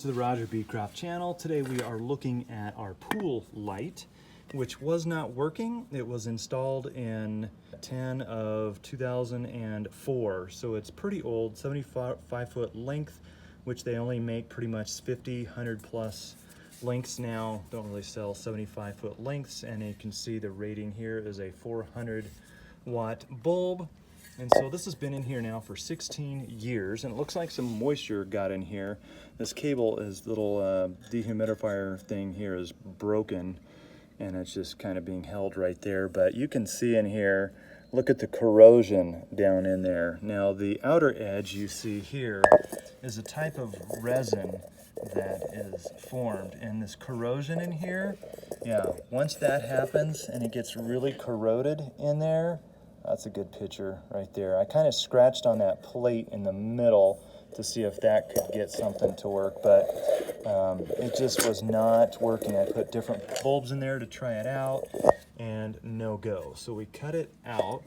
To the Roger B. Craft channel. Today we are looking at our pool light, which was not working. It was installed in 10 of 2004, so it's pretty old, 75-foot length, which they only make pretty much 50, 100 plus lengths now. Don't really sell 75-foot lengths, and you can see the rating here is a 400 watt bulb. And so this has been in here now for 16 years, and it looks like some moisture got in here. This cable, is little dehumidifier thing here is broken, and it's just kind of being held right there. But you can see in here, look at the corrosion down in there. Now the outer edge you see here is a type of resin that is formed, and this corrosion in here, yeah, once that happens and it gets really corroded in there, that's a good picture right there. I kind of scratched on that plate in the middle to see if that could get something to work, but it just was not working. I put different bulbs in there to try it out, and no go. So we cut it out,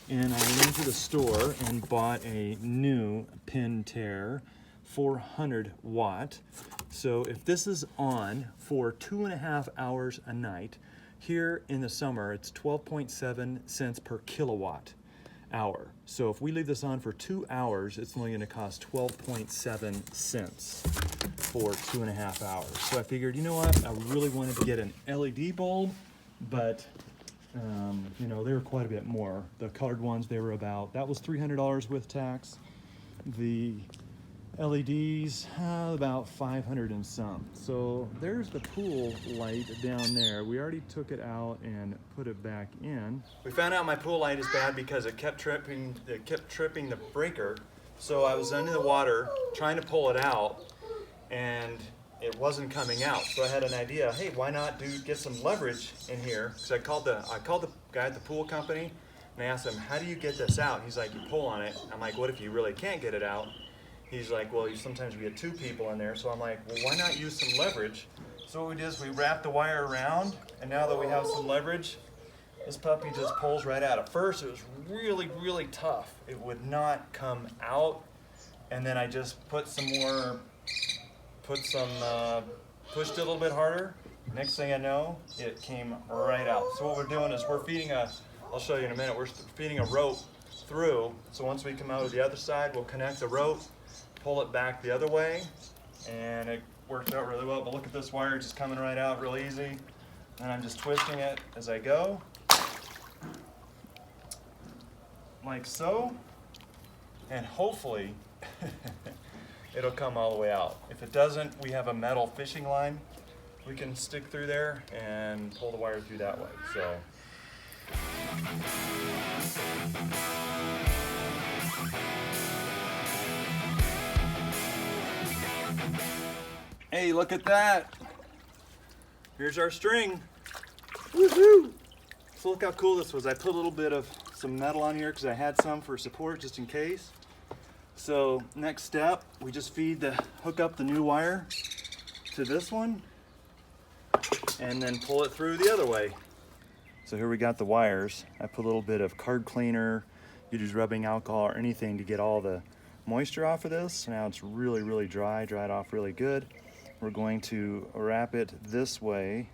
and I went into the store and bought a new Pentair 400 watt. So if this is on for 2.5 hours a night, here in the summer, it's 12.7 cents per kilowatt hour. So if we leave this on for 2 hours, it's only gonna cost 12.7 cents for 2.5 hours. So I figured, you know what, I really wanted to get an LED bulb, but you know, they were quite a bit more. The colored ones, they were about, that was $300 with tax. The LEDs, about 500 and some. So there's the pool light down there. We already took it out and put it back in. We found out my pool light is bad because it kept tripping the breaker. So I was under the water trying to pull it out, and it wasn't coming out. So I had an idea. Hey, why not get some leverage in here? So I called the guy at the pool company and I asked him, how do you get this out? He's like, you pull on it. I'm like, what if you really can't get it out? He's like, well, sometimes we get 2 people in there. So I'm like, well, why not use some leverage? So what we did is we wrapped the wire around, and now that we have some leverage, this puppy just pulls right out. At first, it was really, really tough. It would not come out. And then I just pushed it a little bit harder. Next thing I know, it came right out. So what we're doing is we're feeding I'll show you in a minute, we're feeding a rope through. So once we come out of the other side, we'll connect the rope, pull it back the other way, and it worked out really well. But look at this wire just coming right out real easy. And I'm just twisting it as I go, like so, and hopefully it'll come all the way out. If it doesn't, we have a metal fishing line we can stick through there and pull the wire through that way. So hey, look at that. Here's our string. Woohoo! So look how cool this was. I put a little bit of some metal on here because I had some for support just in case. So next step, we just hook up the new wire to this one and then pull it through the other way. So here we got the wires. I put a little bit of card cleaner, you use rubbing alcohol or anything to get all the moisture off of this. Now it's really, really dry, dried off really good. We're going to wrap it this way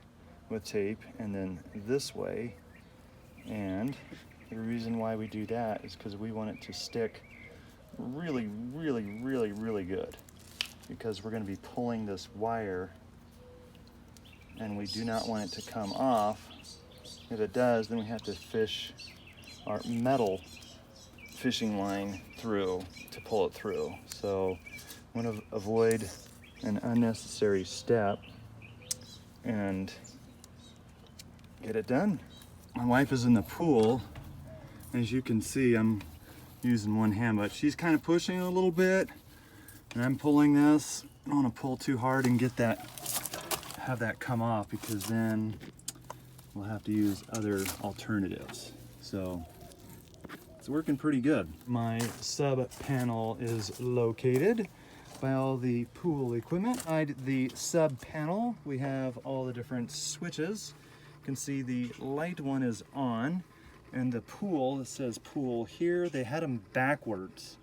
with tape and then this way. And the reason why we do that is because we want it to stick really, really, really, really good, because we're going to be pulling this wire and we do not want it to come off. If it does, then we have to fish our metal fishing line through to pull it through. So I want to avoid an unnecessary step and get it done. My wife is in the pool. As you can see, I'm using one hand, but she's kind of pushing a little bit and I'm pulling this. I don't want to pull too hard and have that come off, because then we'll have to use other alternatives. So it's working pretty good. My sub panel is located by all the pool equipment. Inside the sub panel, we have all the different switches. You can see the light one is on, and the pool, it says pool here, they had them backwards.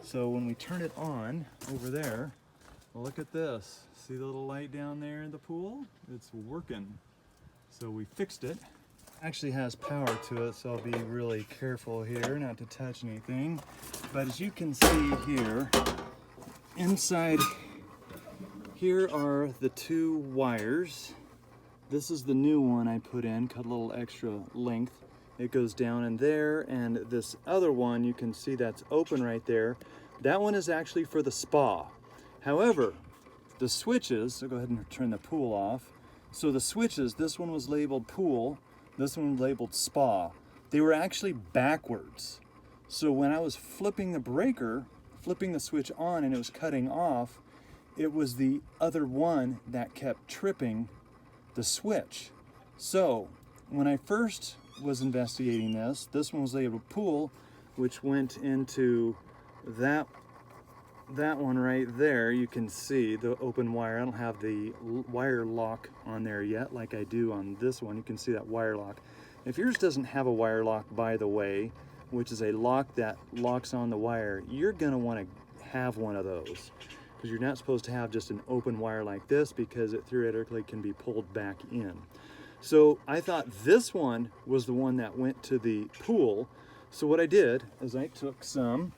So when we turn it on over there, look at this. See the little light down there in the pool? It's working. So we fixed it. Actually has power to it, so I'll be really careful here not to touch anything. But as you can see here, inside here are the two wires. This is the new one I put in, cut a little extra length. It goes down in there, and this other one, you can see that's open right there. That one is actually for the spa. However, the switches, so go ahead and turn the pool off. So the switches, this one was labeled pool, this one was labeled spa. They were actually backwards. So when I was flipping the breaker, flipping the switch on and it was cutting off, it was the other one that kept tripping the switch. So when I first was investigating this one was labeled pool, which went into that one right there. You can see the open wire. I don't have the wire lock on there yet like I do on this one. You can see that wire lock. If yours doesn't have a wire lock, by the way, which is a lock that locks on the wire, you're gonna want to have one of those, because you're not supposed to have just an open wire like this, because it theoretically can be pulled back in. So I thought this one was the one that went to the pool. So what I did is I took some,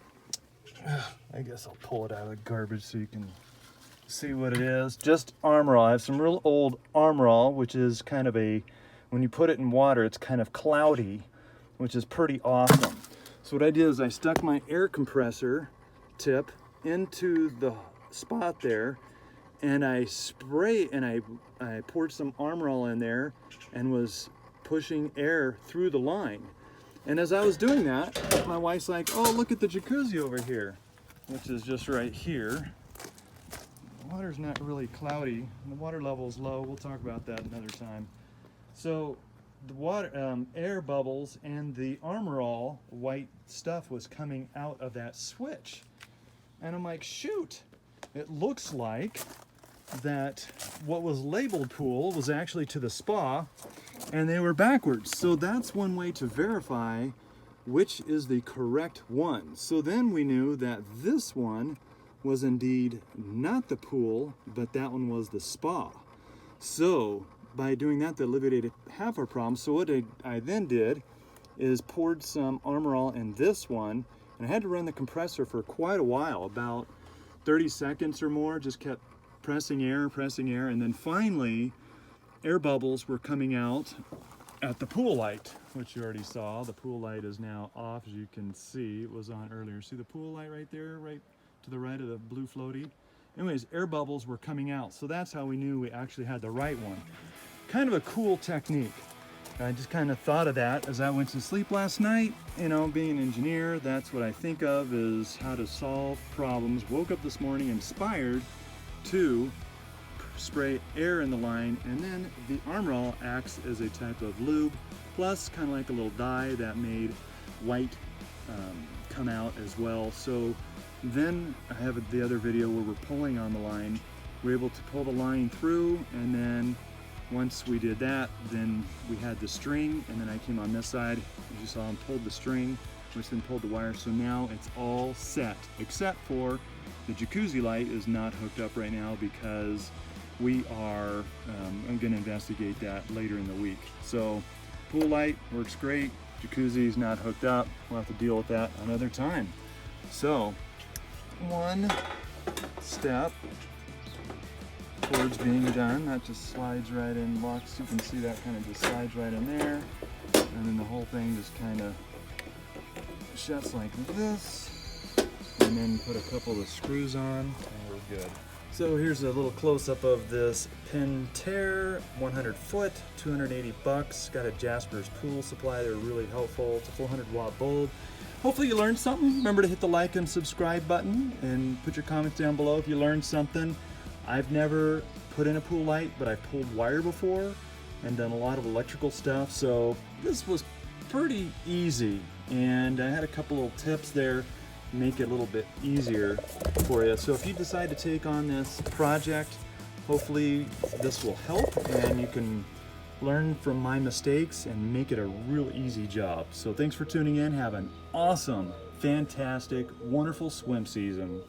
I guess I'll pull it out of the garbage so you can see what it is. Just Armor All. I have some real old Armor All, which is kind of a, when you put it in water, it's kind of cloudy, which is pretty awesome. So what I did is I stuck my air compressor tip into the spot there, and I I poured some Armor All in there and was pushing air through the line. And as I was doing that, my wife's like, oh, look at the jacuzzi over here, which is just right here. The water's not really cloudy. The water level is low. We'll talk about that another time. So the water, air bubbles and the Armor All white stuff was coming out of that switch. And I'm like, shoot, it looks like that what was labeled pool was actually to the spa, and they were backwards. So that's one way to verify which is the correct one. So then we knew that this one was indeed not the pool, but that one was the spa. So by doing that, that alleviated half our problem. So what I then did is poured some Armor All in this one, and I had to run the compressor for quite a while, about 30 seconds or more, just kept pressing air, and then finally air bubbles were coming out at the pool light, which you already saw. The pool light is now off, as you can see. It was on earlier. See the pool light right there, right to the right of the blue floaty? Anyways, air bubbles were coming out, so that's how we knew we actually had the right one. Kind of a cool technique. I just kind of thought of that as I went to sleep last night. You know, being an engineer, that's what I think of is how to solve problems. Woke up this morning inspired to spray air in the line, and then the Armor All acts as a type of lube, plus kind of like a little dye that made white come out as well. So then I have the other video where we're pulling on the line. We're able to pull the line through, and then once we did that, then we had the string, and then I came on this side, as you saw, and pulled the string, which then pulled the wire. So now it's all set, except for the jacuzzi light is not hooked up right now, because we are, I'm going to investigate that later in the week. So pool light works great, jacuzzi's not hooked up. We'll have to deal with that another time. So one step towards being done. That just slides right in, locks. You can see that kind of just slides right in there, and then the whole thing just kind of shuts like this, and then put a couple of screws on, and we're good. So here's a little close-up of this Pentair 100 foot, 280 bucks. Got a Jasper's pool supply. They're really helpful. It's a 400 watt bulb. Hopefully you learned something. Remember to hit the like and subscribe button, and put your comments down below if you learned something. I've never put in a pool light, but I've pulled wire before and done a lot of electrical stuff. So this was pretty easy, and I had a couple little tips there make it a little bit easier for you. So if you decide to take on this project, hopefully this will help, and you can learn from my mistakes and make it a real easy job. So thanks for tuning in. Have an awesome, fantastic, wonderful swim season.